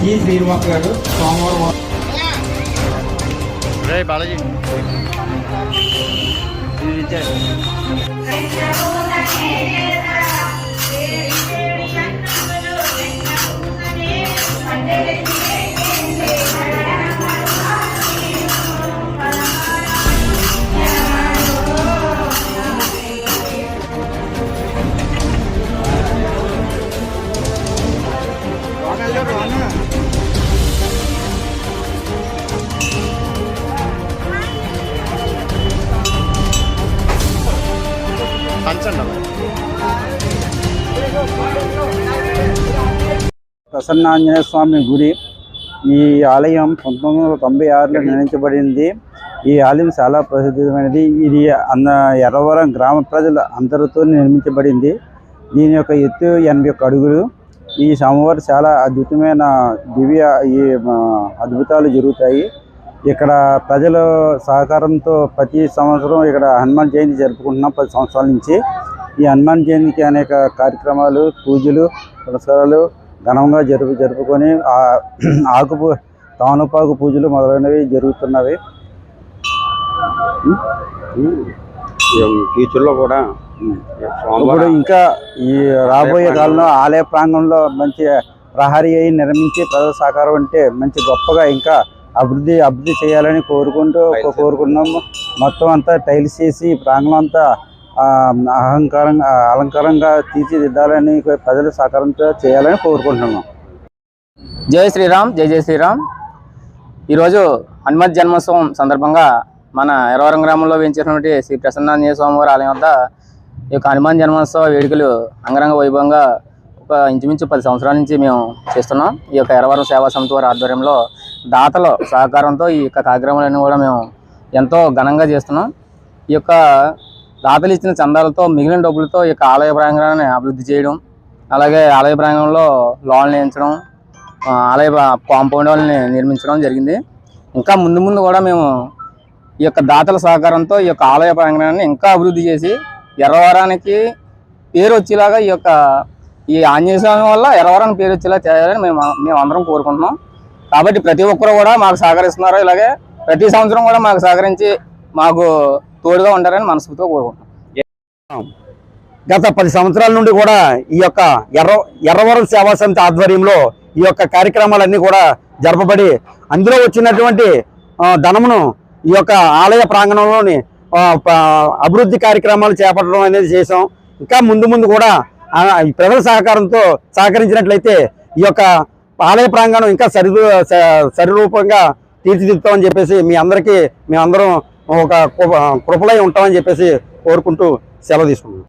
ఈ శ్రీనివాస్ గారు సోమవారం బాలాజీ ప్రసన్నాంజనేయ స్వామి గుడి. ఈ ఆలయం 1996లో నిర్మించబడింది. ఈ ఆలయం చాలా ప్రసిద్ధమైనది. ఇది ఎర్రవరం గ్రామ ప్రజల అందరితో నిర్మించబడింది. దీని యొక్క ఎత్తు 81 అడుగులు. ఈ సోమవారం చాలా అద్భుతమైన అద్భుతాలు జరుగుతాయి. ఇక్కడ ప్రజల సహకారంతో ప్రతి సంవత్సరం ఇక్కడ హనుమాన్ జయంతి జరుపుకుంటున్నాం 10 సంవత్సరాల నుంచి. ఈ హనుమాన్ జయంతికి అనేక కార్యక్రమాలు, పూజలు, పురస్కారాలు ఘనంగా జరుపుకొని తానుపాకు పూజలు మొదలైనవి జరుగుతున్నవి. ఫ్యూచర్లో కూడా ఇప్పుడు ఇంకా ఈ రాబోయే కాలంలో ఆలయ ప్రాంగణంలో మంచి ప్రహరీ అయి నిర్మించి ప్రజల సహకారం అంటే మంచి గొప్పగా ఇంకా అభివృద్ధి చేయాలని కోరుకుంటున్నాము. మొత్తం అంతా టైల్స్ చేసి ప్రాంగణం అంతా అలంకారంగా తీర్చిదిద్దాలని ప్రజల సహకారంతో చేయాలని కోరుకుంటున్నాం. జై శ్రీరామ్, జై జై శ్రీరామ్. ఈరోజు హనుమత్ జన్మోత్సవం సందర్భంగా మన ఎర్రవరం గ్రామంలో వేయించినటువంటి శ్రీ ప్రసన్నాంజనేయ స్వామివారి ఆలయం వద్ద ఈ యొక్క హనుమాన్ జన్మోత్సవ వేడుకలు అంగరంగ వైభవంగా ఇంచుమించు 10 సంవత్సరాల నుంచి మేము చేస్తున్నాం. ఈ యొక్క ఎర్రవరం సేవా సమితి వారి ఆధ్వర్యంలో దాతల సహకారంతో ఈ యొక్క కార్యక్రమాలన్నీ కూడా మేము ఎంతో ఘనంగా చేస్తున్నాం. ఈ యొక్క దాతలు ఇచ్చిన చందాలతో మిగిలిన డబ్బులతో ఈ యొక్క ఆలయ ప్రాంగణాన్ని అభివృద్ధి చేయడం, అలాగే ఆలయ ప్రాంగణంలో లోన్లు వేయించడం, ఆలయ కాంపౌండ్ వాళ్ళని నిర్మించడం జరిగింది. ఇంకా ముందు కూడా మేము ఈ యొక్క దాతల సహకారంతో ఈ యొక్క ఆలయ ప్రాంగణాన్ని ఇంకా అభివృద్ధి చేసి ఎర్రవరానికి పేరు వచ్చేలాగా ఈ ఆంజనేయ స్వామి వల్ల ఎర్రవరానికి పేరు వచ్చేలా చేయాలని మేము అందరం కోరుకుంటున్నాం. కాబట్టి ప్రతి ఒక్కరు కూడా మాకు సహకరిస్తున్నారు. ఇలాగే ప్రతి సంవత్సరం కూడా మాకు సహకరించి మాకు తోడుగా ఉంటారని మనస్ఫూర్తిగా కోరుకుంటున్నాం. గత 10 సంవత్సరాల నుండి కూడా ఈ యొక్క ఎర్రవరం సేవా సమితి ఆధ్వర్యంలో ఈ యొక్క కార్యక్రమాలన్నీ కూడా జరపబడి అందులో వచ్చినటువంటి ధనమును ఈ యొక్క ఆలయ ప్రాంగణంలోని అభివృద్ధి కార్యక్రమాలు చేపట్టడం అనేది చేసాం. ఇంకా ముందు కూడా ప్రజల సహకారంతో సహకరించినట్లయితే ఈ యొక్క ఆలయ ప్రాంగణం ఇంకా సరిరూపంగా తీర్చిదిద్దుతామని చెప్పేసి మేమందరం ఒక కృపలై ఉంటామని చెప్పేసి కోరుకుంటూ సెలవు తీసుకున్నాం.